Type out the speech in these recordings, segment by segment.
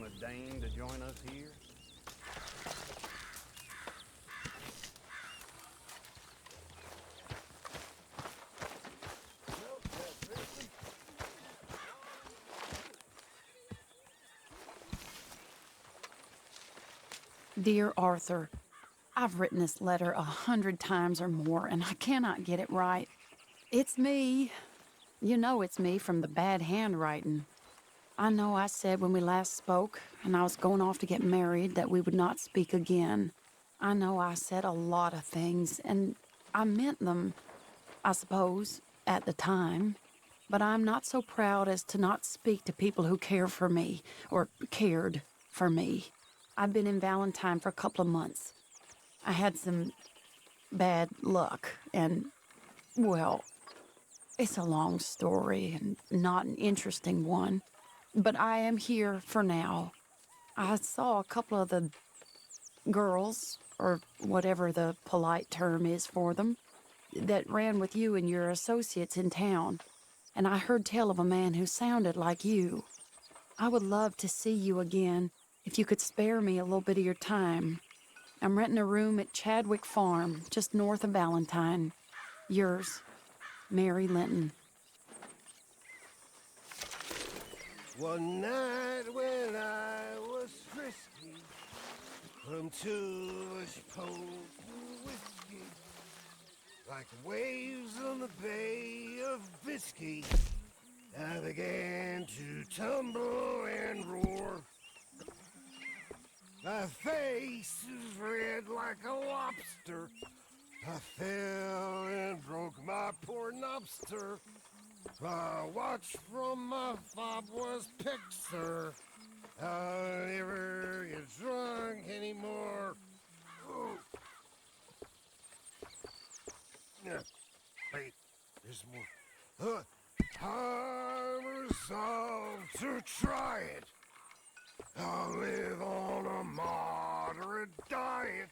would deign to join us here? Dear Arthur, I've written this letter 100 times or more, and I cannot get it right. It's me. You know it's me from the bad handwriting. I know I said when we last spoke, and I was going off to get married, that we would not speak again. I know I said a lot of things, and I meant them, I suppose, at the time. But I'm not so proud as to not speak to people who care for me, or cared for me. I've been in Valentine for a couple of months. I had some bad luck, and, well, it's a long story and not an interesting one. But I am here for now. I saw a couple of the girls, or whatever the polite term is for them, that ran with you and your associates in town. And I heard tell of a man who sounded like you. I would love to see you again, if you could spare me a little bit of your time. I'm renting a room at Chadwick Farm, just north of Valentine. Yours, Mary Linton. One night when I was frisky, from Toolish potent whiskey, like waves on the Bay of Biscay, I began to tumble and roar. My face is red like a lobster. I fell and broke my poor knobster. My watch from my fob was picked, sir. I'll never get drunk anymore. Ooh. Yeah. Wait, there's more. I'm resolved to try it. I'll live on a moderate diet.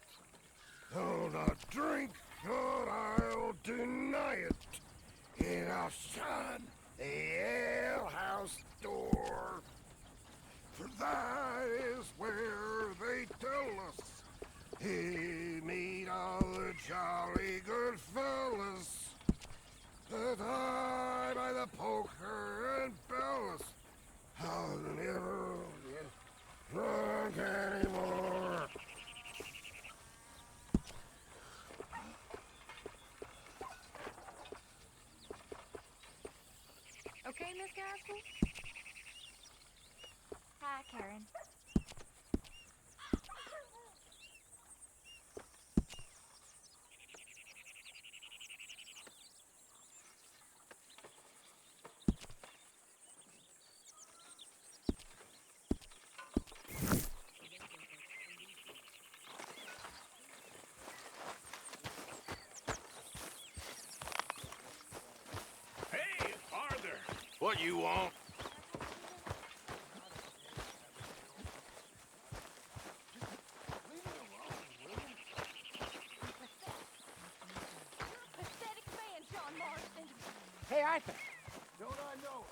I'll not drink, but I'll deny it. And I'll shun the alehouse door. For that is where they tell us he meet all the jolly good fellas that die by the poker and bellas. I'll never get drunk anymore. Okay, Miss Gaskell? Hi, Karen. Hey, Arthur! What you want? Pathetic man, John Marston. Hey, Arthur. Don't I know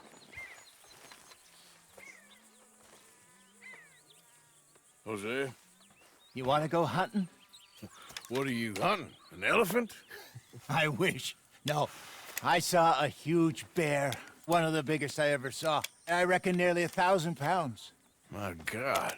it? Jose, You want to go hunting? what are you hunting? An elephant? I wish. No. I saw a huge bear. One of the biggest I ever saw. I reckon nearly 1,000 pounds. My God.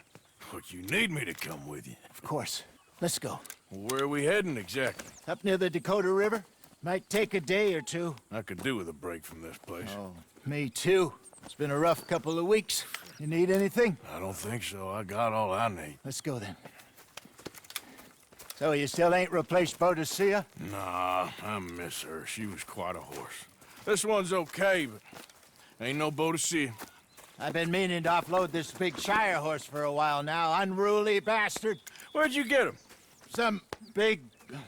What, you need me to come with you? Of course. Let's go. Where are we heading exactly? Up near the Dakota River. Might take a day or two. I could do with a break from this place. Oh, me too. It's been a rough couple of weeks. You need anything? I don't think so. I got all I need. Let's go then. So you still ain't replaced Boadicea? Nah, I miss her. She was quite a horse. This one's okay, but ain't no Boadicea. I've been meaning to offload this big Shire horse for a while now. Unruly bastard. Where'd you get him? Some big,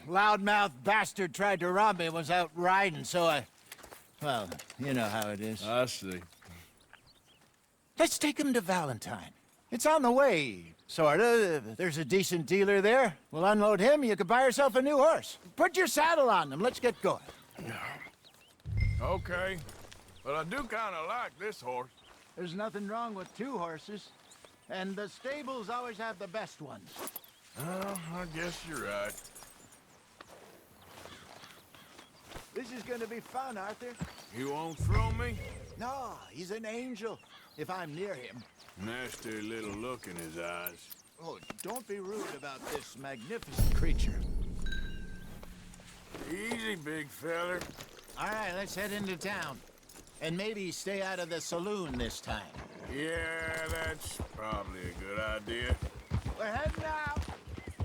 loudmouth bastard tried to rob me and was out riding, so I... Well, you know how it is. I see. Let's take him to Valentine. It's on the way, sorta. There's a decent dealer there. We'll unload him, you could buy yourself a new horse. Put your saddle on him, let's get going. Okay. But I do kind of like this horse. There's nothing wrong with two horses. And the stables always have the best ones. Well, I guess you're right. This is gonna be fun, Arthur. You won't throw me? No, he's an angel, if I'm near him. Nasty little look in his eyes. Oh, don't be rude about this magnificent creature. Easy, big feller. All right, let's head into town. And maybe stay out of the saloon this time. Yeah, that's probably a good idea. We're heading out.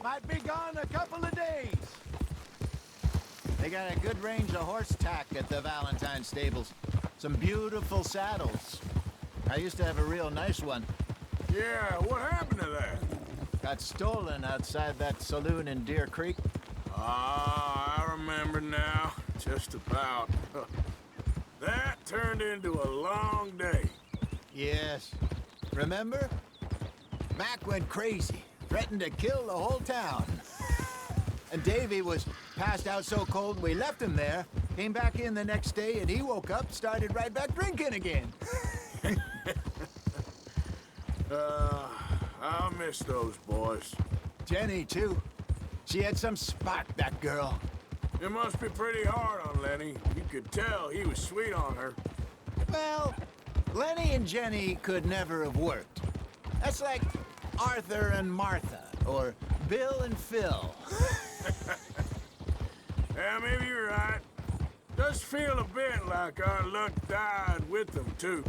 Might be gone a couple of days. They got a good range of horse tack at the Valentine stables. Some beautiful saddles. I used to have a real nice one. Yeah, what happened to that? Got stolen outside that saloon in Deer Creek. Ah, I remember now. Just about. That turned into a long day. Yes. Remember? Mac went crazy, threatened to kill the whole town. And Davy was passed out so cold we left him there, came back in the next day, and he woke up, started right back drinking again. I'll miss those boys. Jenny, too. She had some spark, that girl. It must be pretty hard on Lenny. You could tell he was sweet on her. Well, Lenny and Jenny could never have worked. That's like Arthur and Martha, or Bill and Phil. Yeah, maybe you're right. Does feel a bit like our luck died with them, too.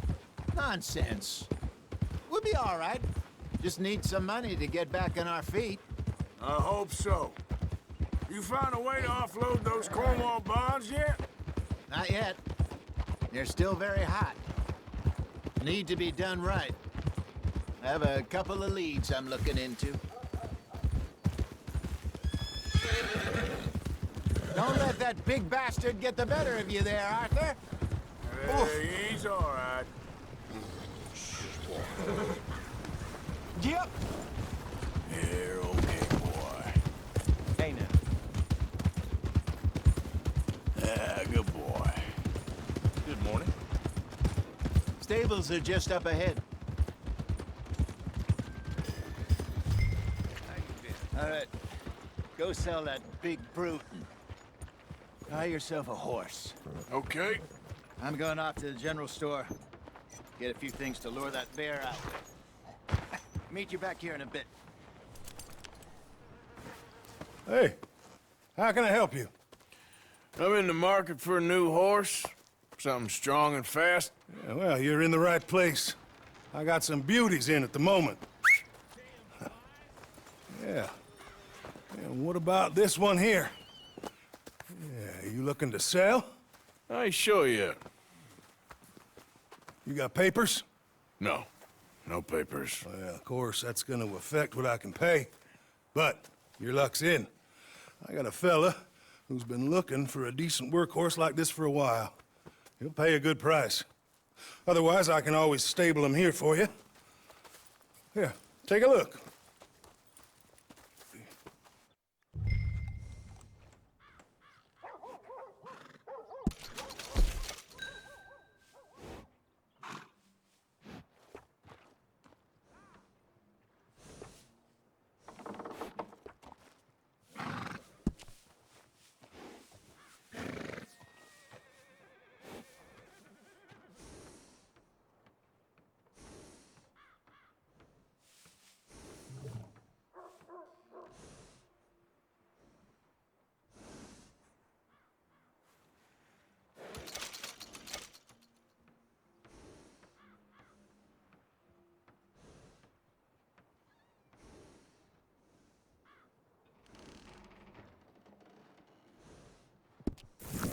Nonsense. We'll be all right. Just need some money to get back on our feet. I hope so. You found a way to offload those Cornwall bonds yet? Not yet. They're still very hot. Need to be done right. I have a couple of leads I'm looking into. Don't let that big bastard get the better of you there, Arthur. Hey, he's all right. Yep. You're okay, boy. Hey, now. Yeah, good boy. Good morning. Stables are just up ahead. All right. Go sell that big brute and buy yourself a horse. Okay. I'm going off to the general store. Get a few things to lure that bear out. Meet you back here in a bit. Hey, how can I help you? I'm in the market for a new horse. Something strong and fast. Yeah, well, you're in the right place. I got some beauties in at the moment. Yeah. And what about this one here? Yeah, you looking to sell? I show you. You got papers? No. No papers. Well, of course, that's gonna affect what I can pay. But your luck's in. I got a fella who's been looking for a decent workhorse like this for a while. He'll pay a good price. Otherwise, I can always stable him here for you. Here, take a look.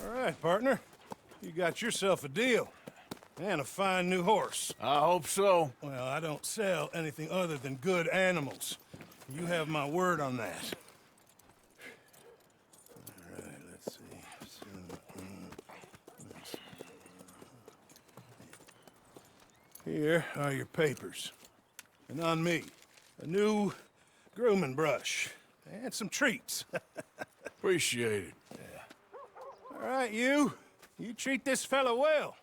All right, partner. You got yourself a deal. And a fine new horse. I hope so. Well, I don't sell anything other than good animals. You have my word on that. All right, let's see. Here are your papers. And on me, a new grooming brush. And some treats. Appreciate it. All right, you. You treat this fella well.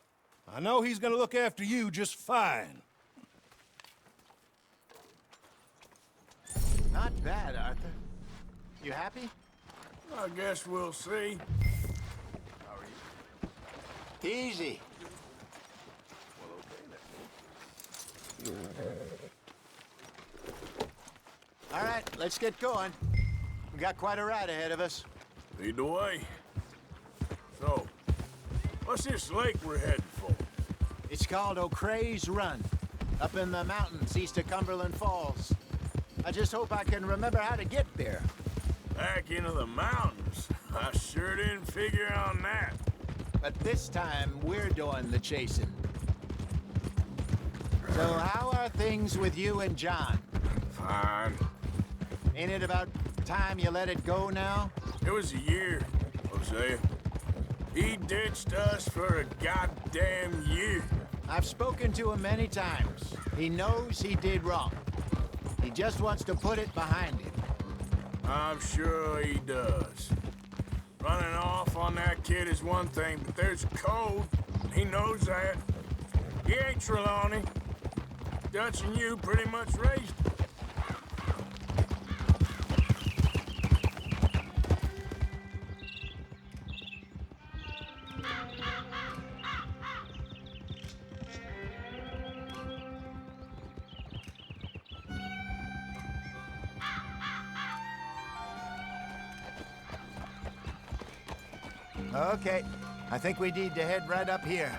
I know he's gonna look after you just fine. Not bad, Arthur. You happy? I guess we'll see. Easy. All right, let's get going. We got quite a ride ahead of us. Lead the way. So, what's this lake we're heading for? It's called O'Creagh's Run, up in the mountains east of Cumberland Falls. I just hope I can remember how to get there. Back into the mountains? I sure didn't figure on that. But this time, we're doing the chasing. So how are things with you and John? Fine. Ain't it about time you let it go now? It was a year, Hosea. He ditched us for a goddamn year. I've spoken to him many times. He knows he did wrong. He just wants to put it behind him. I'm sure he does. Running off on that kid is one thing, but there's code. He knows that. He ain't Trelawney. Dutch and you pretty much raised him. Okay, I think we need to head right up here.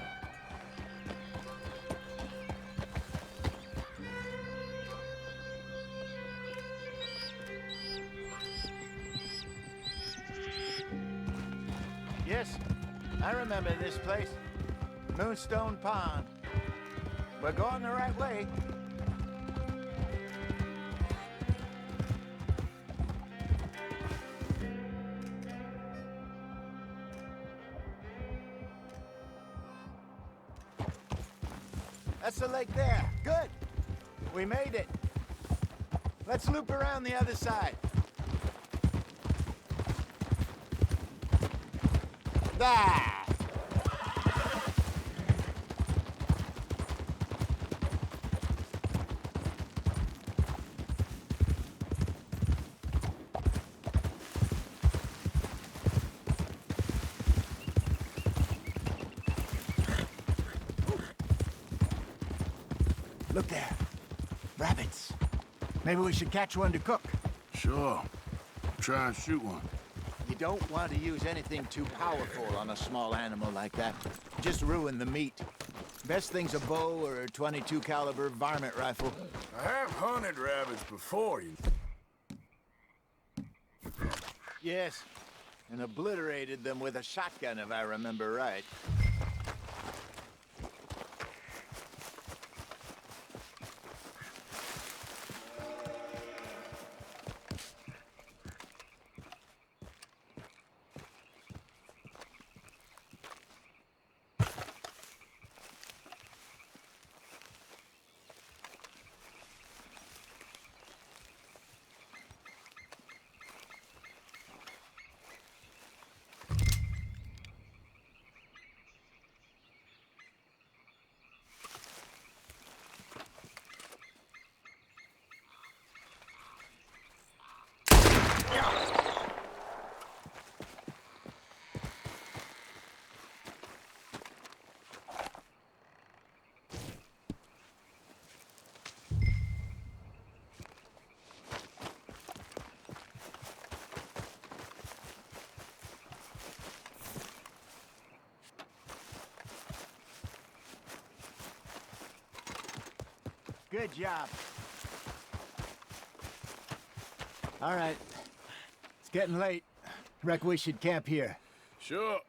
Yes, I remember this place. Moonstone Pond. We're going the right way. That's the lake there. Good. We made it. Let's loop around the other side. There. Look there. Rabbits. Maybe we should catch one to cook. Sure. Try and shoot one. You don't want to use anything too powerful on a small animal like that. Just ruin the meat. Best thing's a bow or a .22 caliber varmint rifle. I have hunted rabbits before, you. Yes, and obliterated them with a shotgun if I remember right. Good job. All right. It's getting late. Reckon we should camp here. Sure.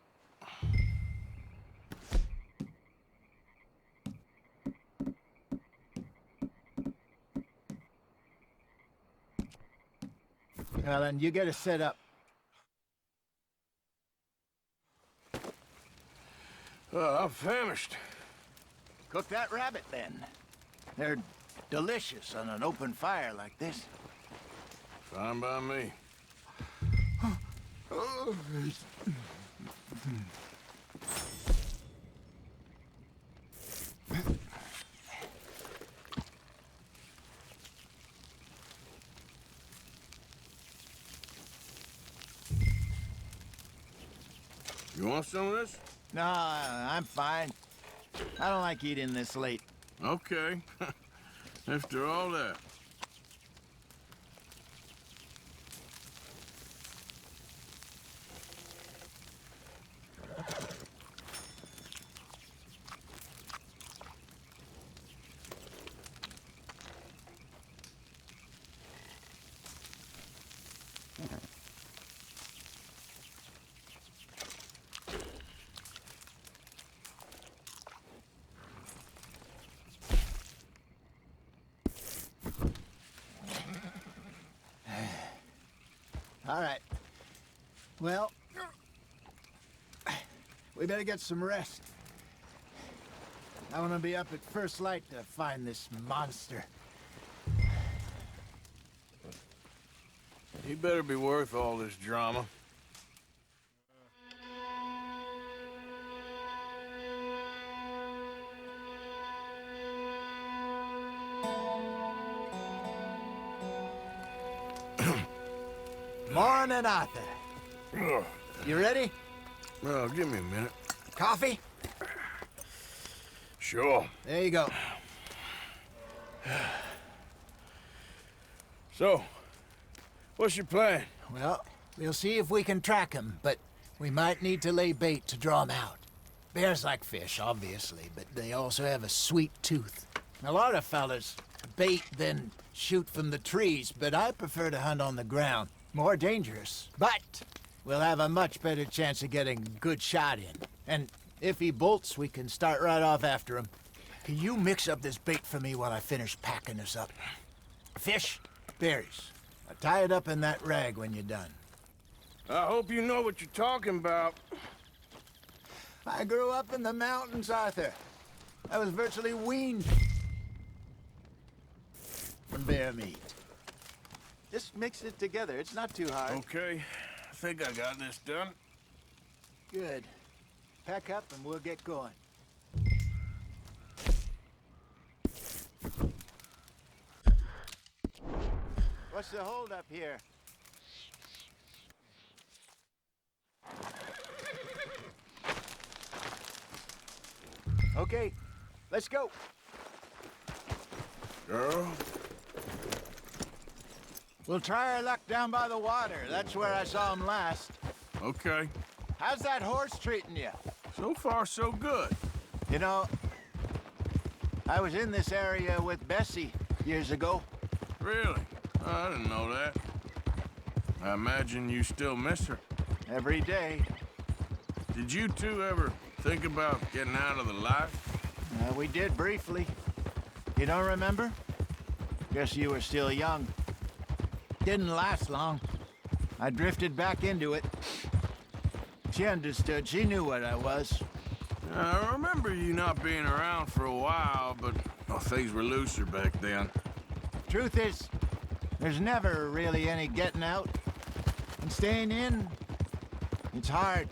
Well, then you get us set up. I'm famished. Cook that rabbit, then. They're delicious on an open fire like this. Fine by me. want some of this? No, I'm fine. I don't like eating this late. Okay. After all that. All right. Well, we better get some rest. I want to be up at first light to find this monster. He better be worth all this drama. Morning, Arthur. You ready? Well, give me a minute. Coffee? Sure. There you go. So, what's your plan? Well, we'll see if we can track him, but we might need to lay bait to draw him out. Bears like fish, obviously, but they also have a sweet tooth. A lot of fellas bait, then shoot from the trees, but I prefer to hunt on the ground. More dangerous, but we'll have a much better chance of getting a good shot in. And if he bolts, we can start right off after him. Can you mix up this bait for me while I finish packing this up? Fish, berries. I'll tie it up in that rag when you're done. I hope you know what you're talking about. I grew up in the mountains, Arthur. I was virtually weaned from bear meat. Just mix it together. It's not too hard. Okay, I think I got this done. Good. Pack up and we'll get going. What's the holdup here? Okay, let's go. Girl? We'll try our luck down by the water. That's where I saw him last. Okay. How's that horse treating you? So far, so good. You know, I was in this area with Bessie years ago. Really? I didn't know that. I imagine you still miss her. Every day. Did you two ever think about getting out of the life? We did briefly. You don't remember? Guess you were still young. Didn't last long. I drifted back into it. She understood. She knew what I was. I remember you not being around for a while, but things were looser back then. Truth is, there's never really any getting out. And staying in, it's hard.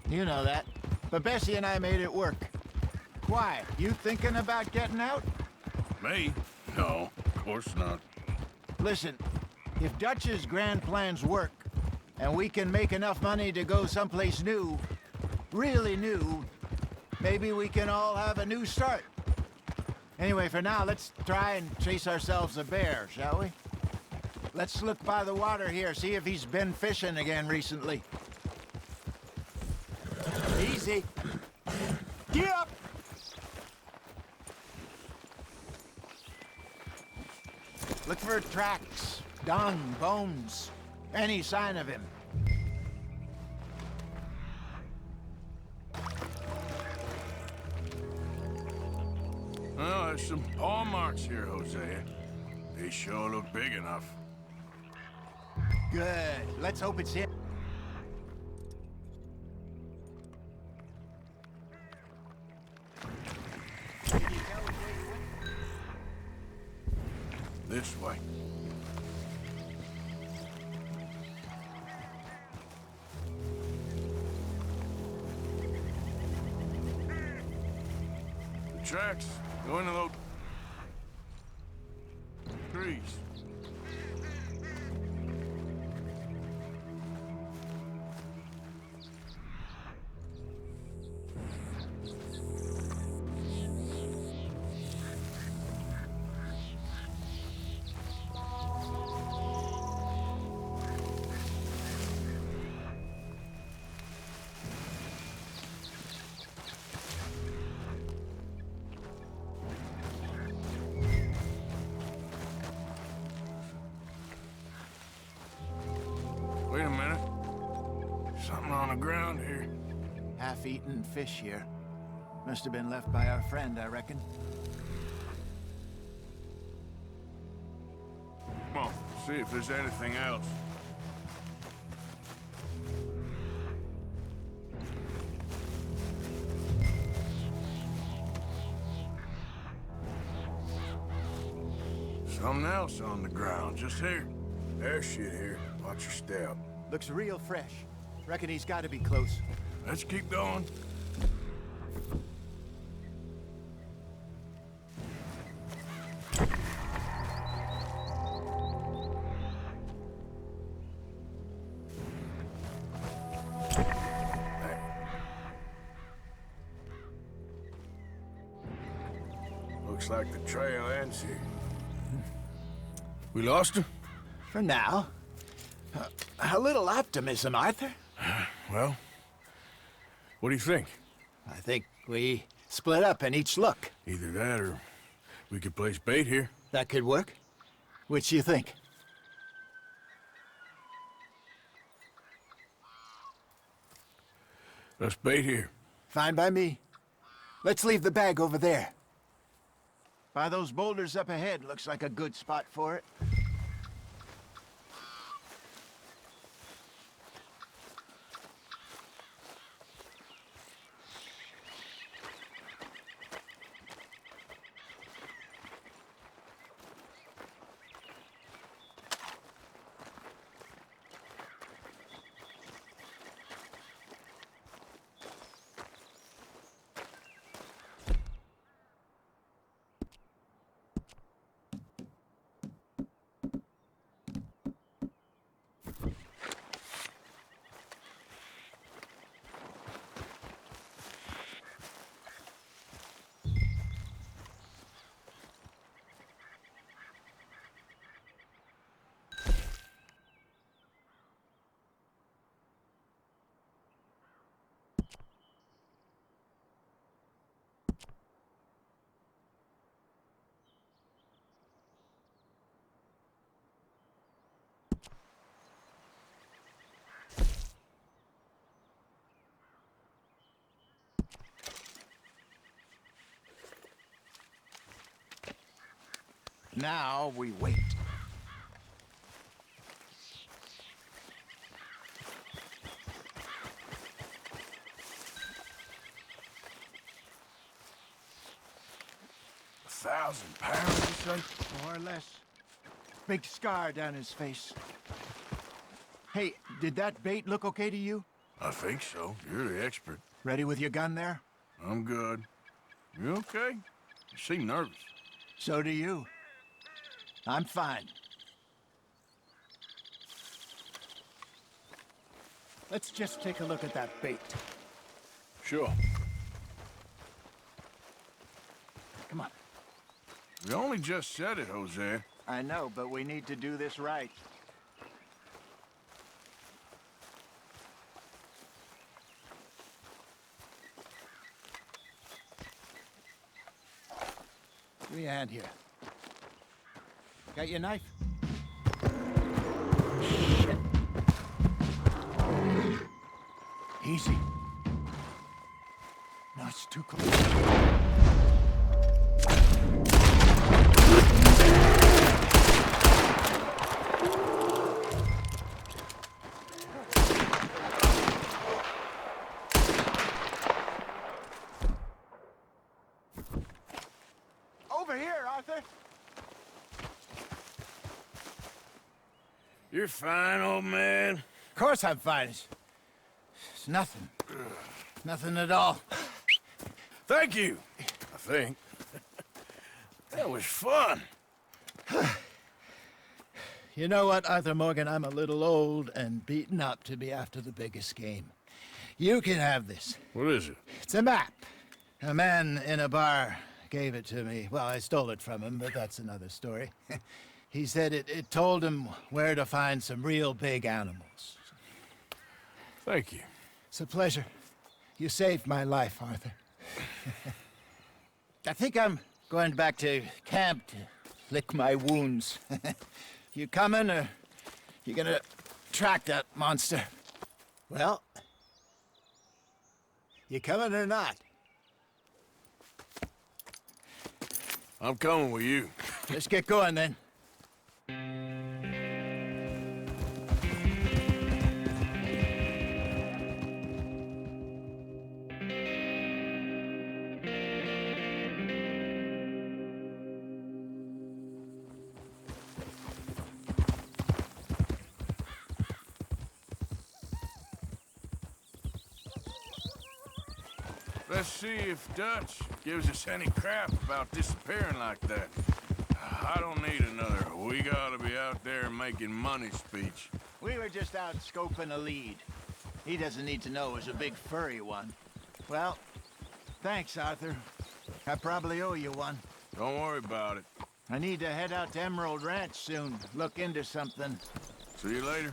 You know that. But Bessie and I made it work. Why? You thinking about getting out? Me? No, of course not. Listen, if Dutch's grand plans work, and we can make enough money to go someplace new, really new, maybe we can all have a new start. Anyway, for now, let's try and chase ourselves a bear, shall we? Let's look by the water here, see if he's been fishing again recently. Easy. Get up! Look for tracks, dung, bones, any sign of him. Well, there's some paw marks here, Hosea. They sure look big enough. Good. Let's hope it's him. This way. The tracks go into those trees. ground here. Half-eaten fish here. Must have been left by our friend, I reckon. Come on, see if there's anything else. Something else on the ground, just here. There's shit here. Watch your step. Looks real fresh. Reckon he's got to be close. Let's keep going. Looks like the trail ends here. We lost him? For now. A little optimism, Arthur. Well, what do you think? I think we split up and each look. Either that or we could place bait here. That could work. Which you think? Let's bait here. Fine by me. Let's leave the bag over there. By those boulders up ahead, looks like a good spot for it. Now we wait. £1,000, you say? More or less. Big scar down his face. Hey, did that bait look okay to you? I think so. You're the expert. Ready with your gun there? I'm good. You okay? You seem nervous. So do you. I'm fine. Let's just take a look at that bait. Sure. Come on. You only just said it, Jose. I know, but we need to do this right. Give me a hand here. Got your knife? Shit. Easy. No, it's too close. Over here, Arthur. You're fine, old man. Of course I'm fine. It's nothing. Nothing at all. Thank you, I think. That was fun. You know what, Arthur Morgan? I'm a little old and beaten up to be after the biggest game. You can have this. What is it? It's a map. A man in a bar gave it to me. Well, I stole it from him, but that's another story. He said it told him where to find some real big animals. Thank you. It's a pleasure. You saved my life, Arthur. I think I'm going back to camp to lick my wounds. You coming, or you gonna track that monster? Well, You coming or not? I'm coming with you. Let's get going then. Let's see if Dutch gives us any crap about disappearing like that. I don't need another "we gotta be out there making money" speech. We were just out scoping a lead. He doesn't need to know it was a big furry one. Well, thanks, Arthur. I probably owe you one. Don't worry about it. I need to head out to Emerald Ranch soon. Look into something. See you later.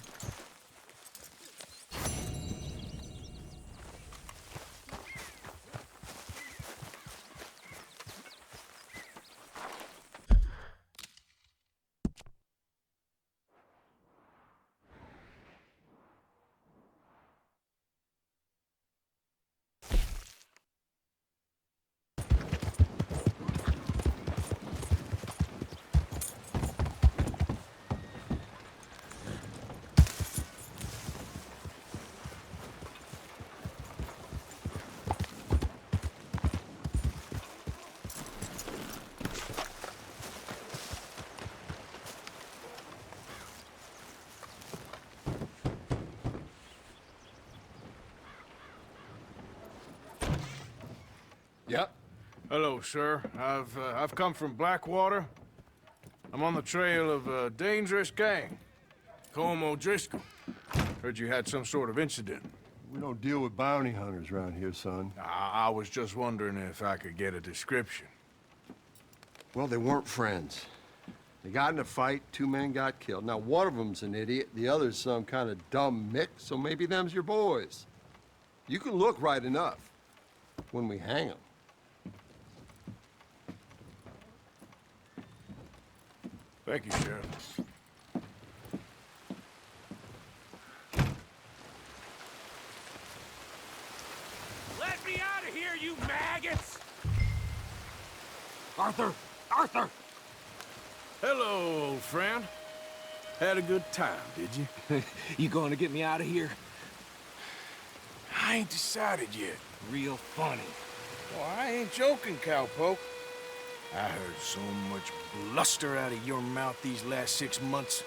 Yep. Hello, sir. I've come from Blackwater. I'm on the trail of a dangerous gang. Colm O'Driscoll. Heard you had some sort of incident. We don't deal with bounty hunters around here, son. I was just wondering if I could get a description. Well, they weren't friends. They got in a fight, 2 men got killed. Now, one of them's an idiot, the other's some kind of dumb mix, so maybe them's your boys. You can look right enough when we hang them. Thank you, Sheriff. Let me out of here, you maggots! Arthur! Arthur! Hello, old friend. Had a good time, did you? You going to get me out of here? I ain't decided yet. Real funny. Well, I ain't joking, cowpoke. I heard so much bluster out of your mouth these last 6 months,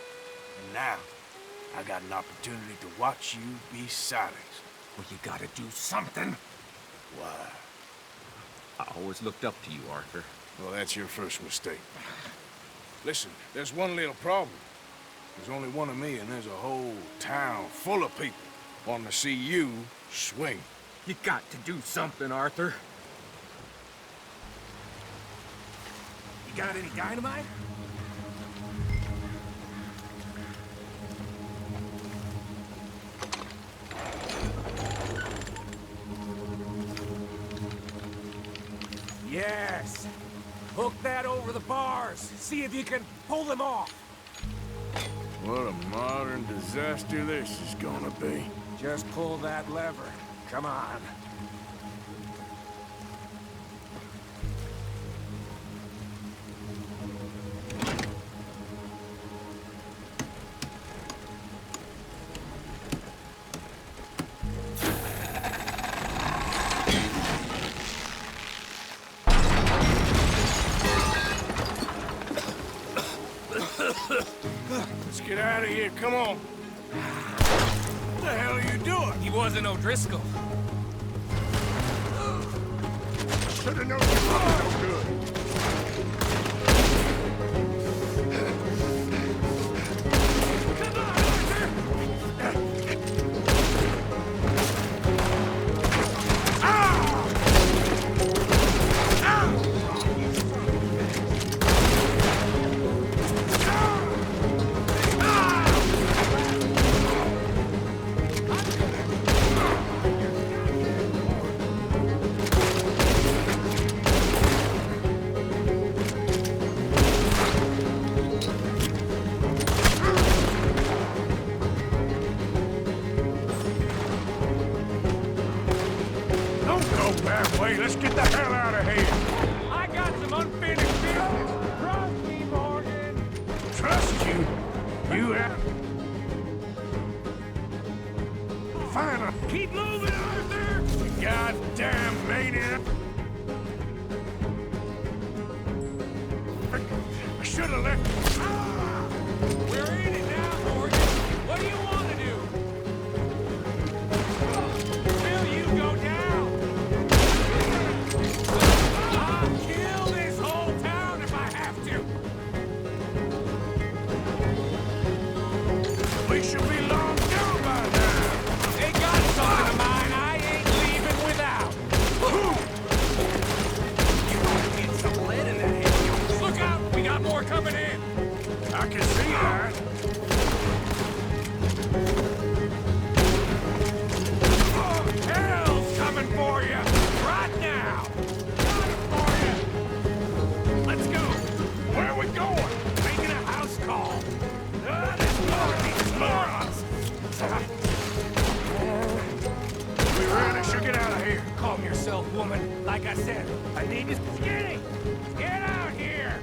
and now I got an opportunity to watch you be silenced. Well, you gotta do something. Why? I always looked up to you, Arthur. Well, that's your first mistake. Listen, there's one little problem. There's only one of me, and there's a whole town full of people wanting to see you swing. You got to do something, Arthur. You got any dynamite? Yes. Hook that over the bars. See if you can pull them off. What a modern disaster this is gonna be. Just pull that lever. Come on. Let's get out of here, come on. What the hell are you doing? He wasn't O'Driscoll. Should've known you were no good. Come on, Arthur! Get the hell out of here! I got some unfinished business. Trust me, Morgan. Trust you? You have... Fine, Keep moving, Arthur. goddamn maniac! I should have left... We're in it now, Morgan. What do you want to do? Will you go down? I'll kill this whole town if I have to. We should be long gone by now! They got something of mine I ain't leaving without. You want to get some lead in that head? Look out! We got more coming in. I can see that. Oh, hell's coming for you right now. Got it for you. Let's go. Where are we going? Making a house call. There's more of these morons. We really should get out of here. Calm yourself, woman. Like I said, I need you. Skinny! Get out here!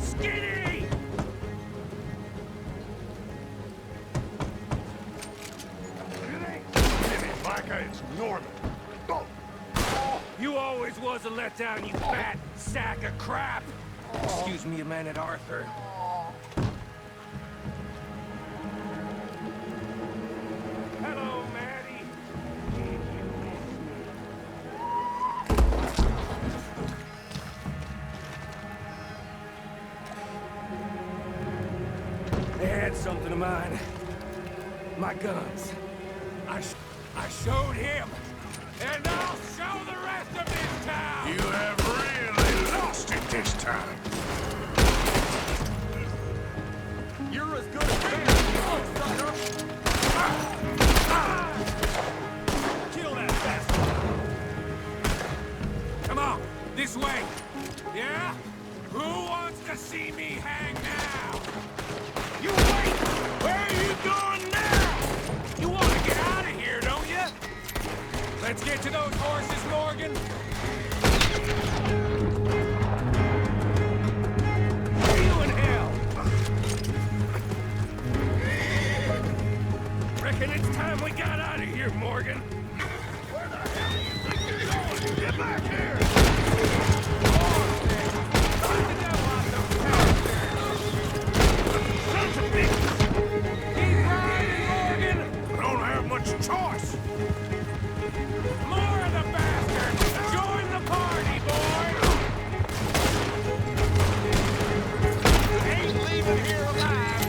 Skinny! Micah, it's Norman. Oh, You always was a letdown, you fat sack of crap. Excuse me a minute, Arthur. Hello, Maddie. They had something of mine. My guns. I showed him, and I'll show the rest of this town. You have really lost it this time. You're as good as dead, sucker. Kill that bastard. Come on, this way. Yeah? Who wants to see me hang now? You wait! Where are you going now? You want to get out of here, don't you? Let's get to those horses, Morgan. See you in hell. Reckon it's time we got out of here, Morgan. Where the hell do you think you're going? Get back here! Keep riding, Morgan! I don't have much choice. More of the bastards! Join the party, boy! Ain't leaving here alive!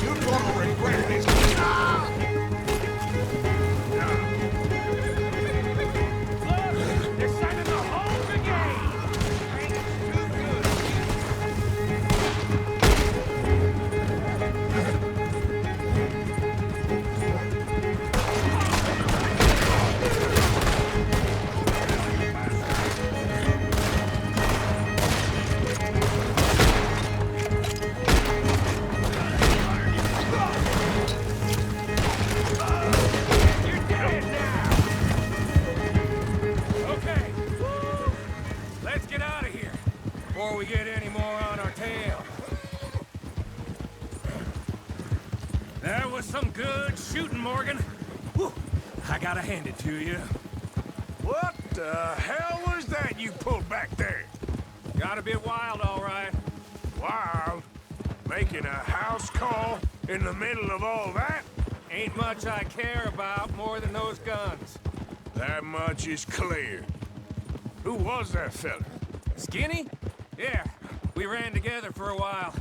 you're gonna regret this. Look! They're sending the whole brigade! Too good! You're dead now! Okay. Let's get out of here before we get any more on our tail. That was some good shooting, Morgan. Whew. I gotta hand it to you. What the hell was that you pulled back there? Got a bit wild, all right. Wild? Making a house call in the middle of all that? Ain't much I care about more than those guns. That much is clear. Who was that fella? Skinny? Yeah, we ran together for a while.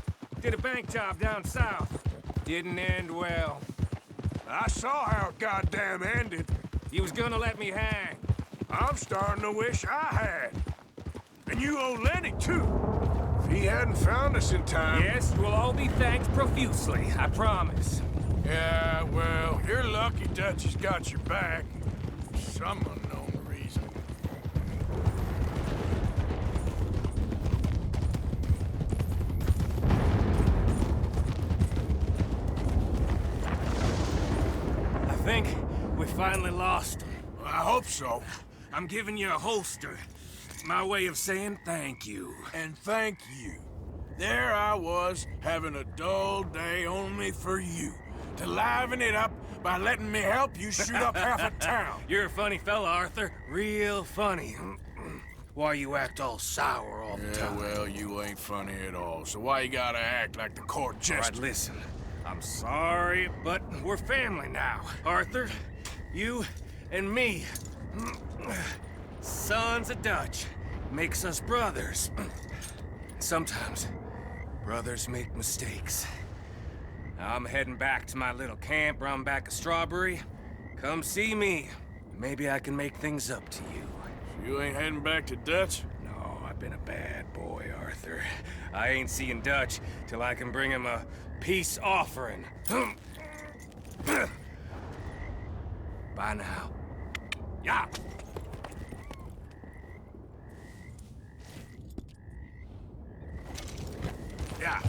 Did a bank job down south. Didn't end well. I saw how it goddamn ended. He was gonna let me hang. I'm starting to wish I had. And you owe Lenny, too. If he hadn't found us in time... Yes, we'll all be thanked profusely, I promise. Yeah, well, you're lucky Dutchie's got your back. Some unknown reason. I think We finally lost him. I hope so. I'm giving you a holster. My way of saying thank you. And thank you. There I was, having a dull day only for you. To liven it up by letting me help you shoot up half a town. You're a funny fella, Arthur. Real funny. Why you act all sour all the Yeah, time? well, you ain't funny at all. So why you gotta act like the court All jester? right, listen. I'm sorry, but we're family now. Arthur, you and me. Sons of Dutch. Makes us brothers. Sometimes, brothers make mistakes. Now I'm heading back to my little camp around back of Strawberry. Come see me. Maybe I can make things up to you. You ain't heading back to Dutch? No, I've been a bad boy, Arthur. I ain't seeing Dutch till I can bring him a peace offering. Bye now. Yeah. Yeah.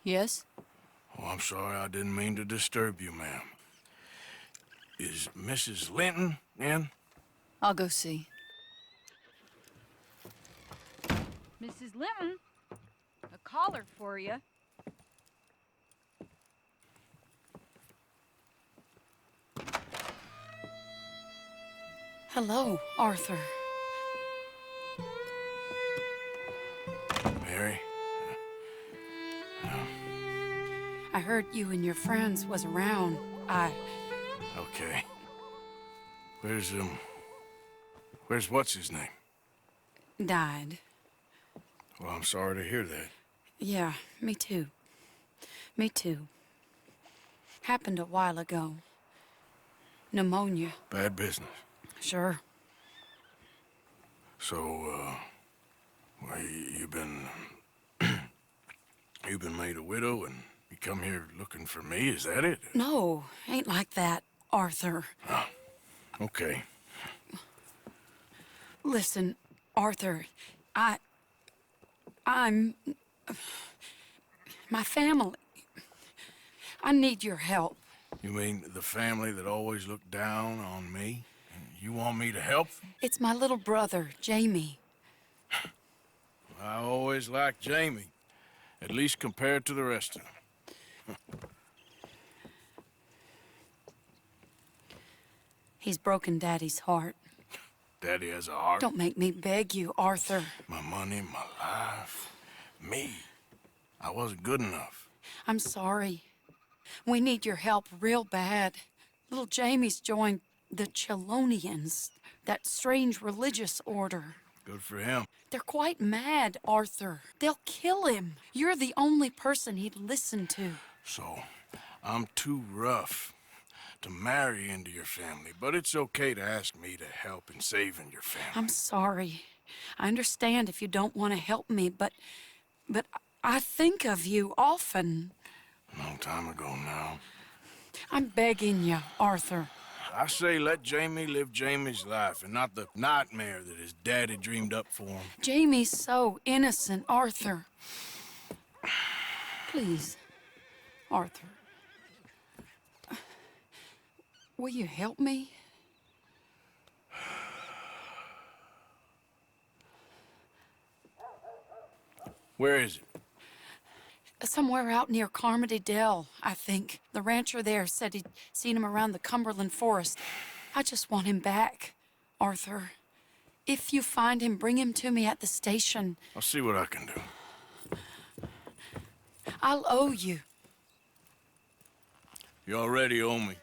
Yes? Oh, I'm sorry, I didn't mean to disturb you, ma'am. Is Mrs. Linton in? I'll go see. Mrs. Lemon, a caller for you. Hello, Arthur. Mary? I heard you and your friends was around. Okay. Where's what's his name? Died. Well, I'm sorry to hear that. Yeah, me too. Me too. Happened a while ago. Pneumonia. Bad business. Sure. So, well, you've been... you've been made a widow and you come here looking for me, is that it? No, ain't like that, Arthur. Oh, okay. Listen, Arthur, I'm... my family. I need your help. You mean the family that always looked down on me? And you want me to help them? It's my little brother, Jamie. I always liked Jamie, at least compared to the rest of them. He's broken Daddy's heart. Daddy has a heart. Don't make me beg you, Arthur. My money, my life, me. I wasn't good enough. I'm sorry. We need your help real bad. Little Jamie's joined the Chelonians, that strange religious order. Good for him. They're quite mad, Arthur. They'll kill him. You're the only person he'd listen to. So, I'm too rough to marry into your family, but it's okay to ask me to help in saving your family. I'm sorry. I understand if you don't want to help me, but I think of you often. A long time ago now. I'm begging you, Arthur. I say let Jamie live Jamie's life and not the nightmare that his daddy dreamed up for him. Jamie's so innocent, Arthur. Please, Arthur. Will you help me? Where is it? Somewhere out near Carmody Dell, I think. The rancher there said he'd seen him around the Cumberland Forest. I just want him back, Arthur. If you find him, bring him to me at the station. I'll see what I can do. I'll owe you. You already owe me.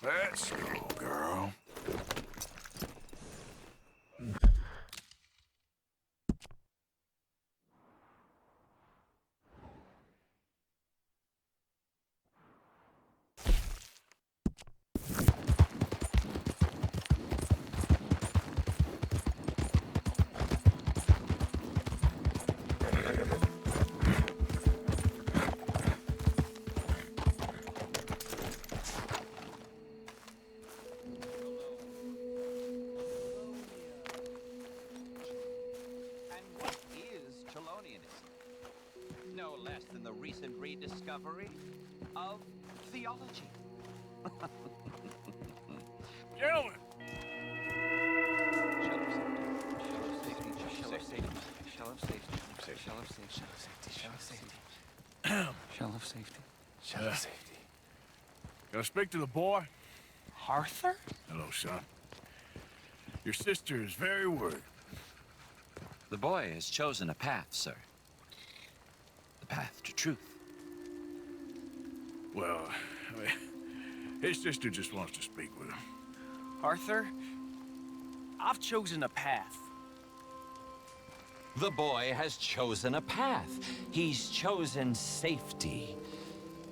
Let's go, girl. No less than the recent rediscovery of theology. Gentlemen! Shell of safety. Shell of safety. Shell of safety. Shell of safety. Shell of safety. Shell of safety. Can I speak to the boy? Arthur? Hello, son. Your sister is very worried. The boy has chosen a path, sir. The path to truth. Well, I mean, his sister just wants to speak with him. Arthur, I've chosen a path. The boy has chosen a path. He's chosen safety.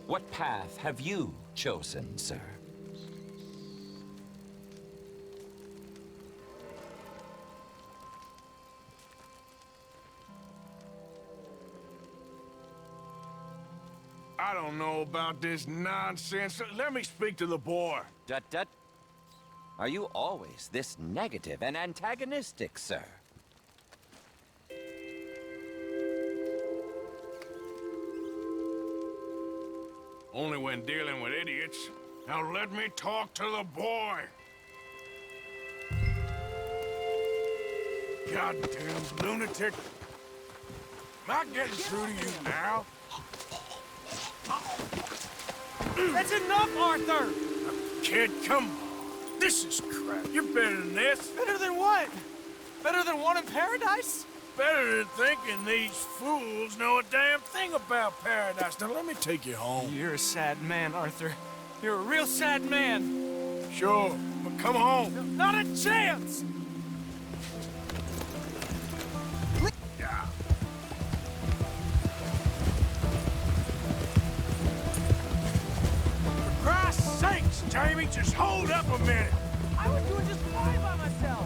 What path have you chosen, sir? I don't know about this nonsense. Let me speak to the boy. Dut. Are you always this negative and antagonistic, sir? Only when dealing with idiots. Now let me talk to the boy. Goddamn lunatic. Am I getting through to you now? That's enough, Arthur! Kid, come on. This is crap. You're better than this. Better than what? Better than one in paradise? Better than thinking these fools know a damn thing about paradise. Now let me take you home. You're a sad man, Arthur. You're a real sad man. Sure, but come home. Not a chance! Yeah. For Christ's sakes, Jamie, just hold up a minute. I was doing just fine by myself.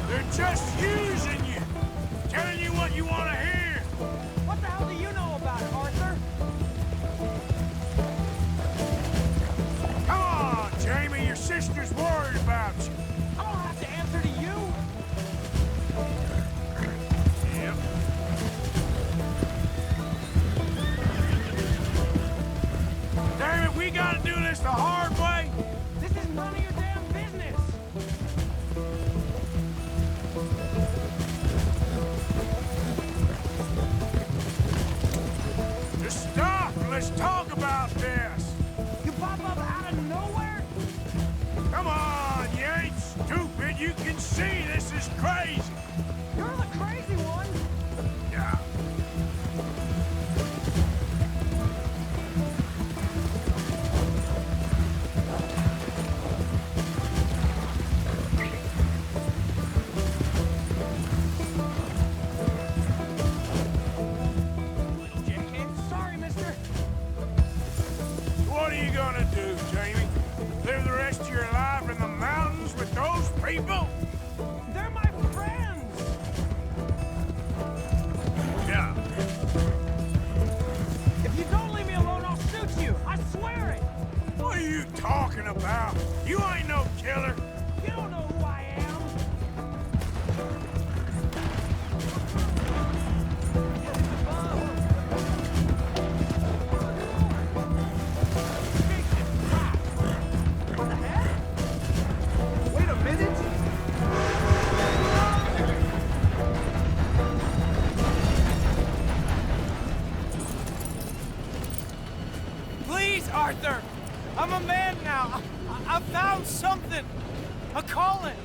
They're just using you. Telling you what you want to hear. What the hell do you know about it, Arthur? Come on, Jamie. Your sister's worried about you. I don't have to answer to you. Yep. Damn it, we gotta do this the hard way. This is none of your damn business. Just stop and let's talk about this. You pop up out of nowhere? Come on, you ain't stupid. You can see this is crazy. You're the crazy one. Yeah. Sorry, mister. What are you gonna do, Jamie? Live the rest of your life in the mountains with those people? They're my friends. Yeah. If you don't leave me alone, I'll shoot you. I swear it. What are you talking about? You ain't no killer. You don't know who I am. What the heck? Wait a minute. Please, Arthur. I'm a man now. I found something. A calling.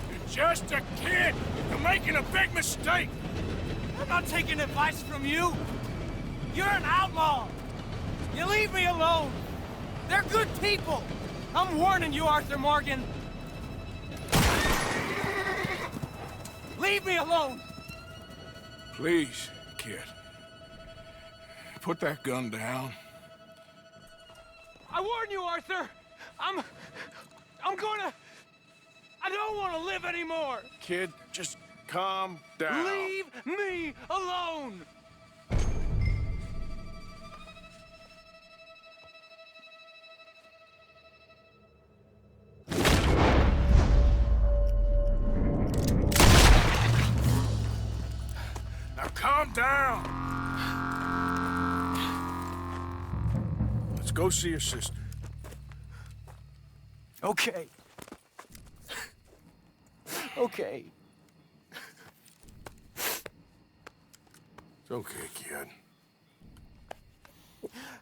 You're just a kid. You're making a big mistake. I'm not taking advice from you. You're an outlaw. You leave me alone. They're good people. I'm warning you, Arthur Morgan. Leave me alone. Please, kid. Put that gun down. I warn you, Arthur. I don't want to live anymore. Kid, just calm down. Leave me alone. Now calm down. Let's go see your sister. Okay. Okay. It's okay, kid.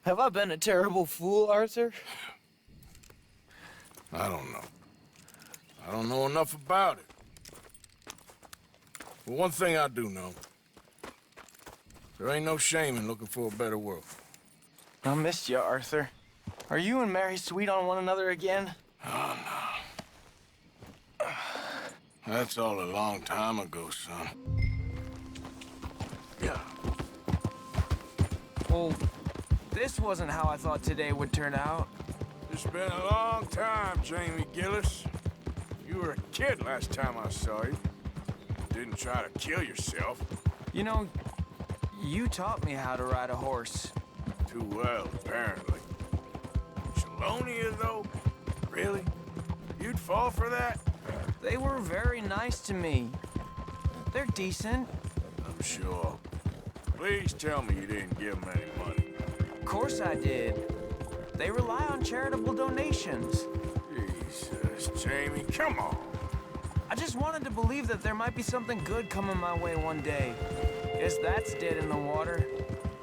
Have I been a terrible fool, Arthur? I don't know. I don't know enough about it. But one thing I do know. There ain't no shame in looking for a better world. I missed you, Arthur. Are you and Mary sweet on one another again? Oh, no. That's all a long time ago, son. Yeah. Well, this wasn't how I thought today would turn out. It's been a long time, Jamie Gillis. You were a kid last time I saw you. Didn't try to kill yourself. You know, you taught me how to ride a horse. Too well, apparently. Chelonia, though? Really? You'd fall for that? They were very nice to me. They're decent. I'm sure. Please tell me you didn't give them any money. Of course I did. They rely on charitable donations. Jesus, Jamie, come on. I just wanted to believe that there might be something good coming my way one day. Guess that's dead in the water.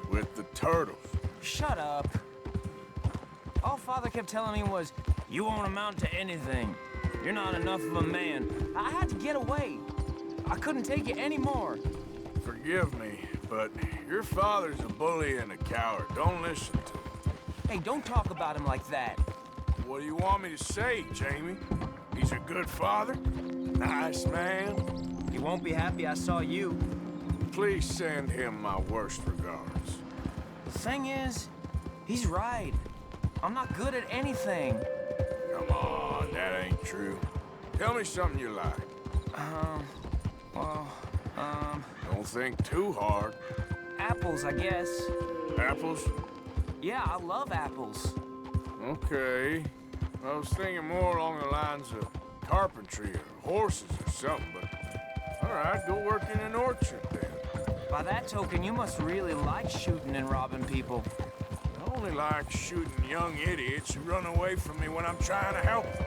With the turtles. Shut up. All Father kept telling me was, you won't amount to anything. You're not enough of a man. I had to get away. I couldn't take it anymore. Forgive me, but your father's a bully and a coward. Don't listen to him. Hey, don't talk about him like that. What do you want me to say, Jamie? He's a good father? Nice man? He won't be happy I saw you. Please send him my worst regards. The thing is, he's right. I'm not good at anything. Come on, that ain't true. Tell me something you like. Don't think too hard. Apples, I guess. Apples? Yeah, I love apples. Okay. I was thinking more along the lines of carpentry or horses or something, but... All right, go work in an orchard then. By that token, you must really like shooting and robbing people. I only like shooting young idiots who run away from me when I'm trying to help them.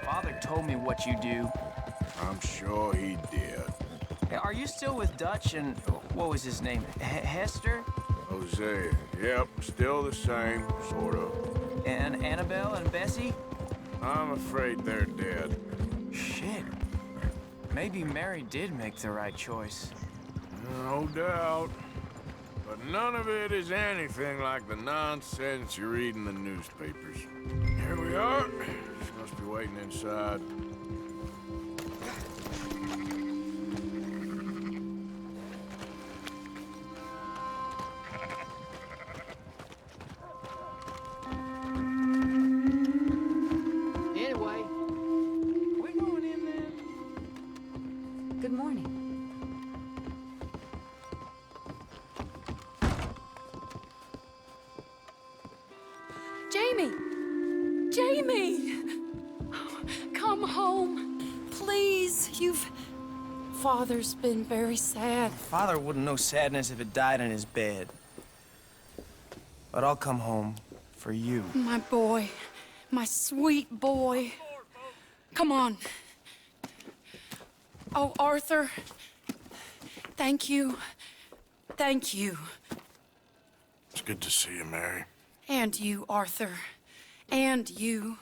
Father told me what you do. I'm sure he did. Hey, are you still with Dutch and... what was his name? Hester? Hosea. Yep, still the same, sort of. And Annabelle and Bessie? I'm afraid they're dead. Shit. Maybe Mary did make the right choice. No doubt. But none of it is anything like the nonsense you read in the newspapers. Here we are. She must be waiting inside. Anyway, We going in then? good morning. Jamie! Jamie! Come home. Please, Father's been very sad. Father wouldn't know sadness if it died in his bed. But I'll come home for you. My boy. My sweet boy. Come on. Oh, Arthur. Thank you. Thank you. It's good to see you, Mary. And you, Arthur. And you.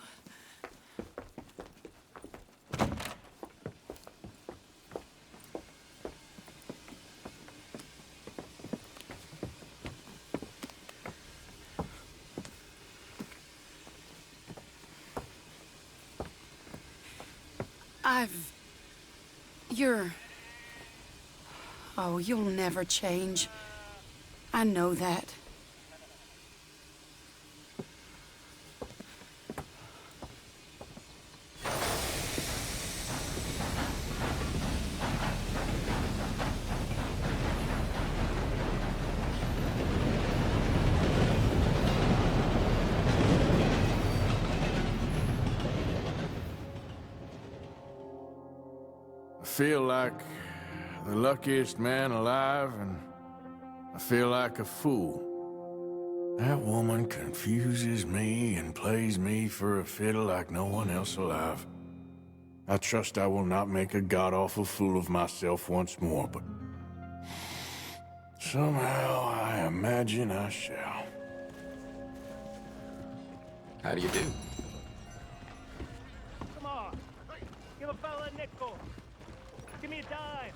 You're... Oh, you'll never change. I know that. I feel like the luckiest man alive, and I feel like a fool. That woman confuses me and plays me for a fiddle like no one else alive. I trust I will not make a god-awful fool of myself once more, but somehow I imagine I shall. How do you do? Come on. Give a fella a nickel. Give me a dime.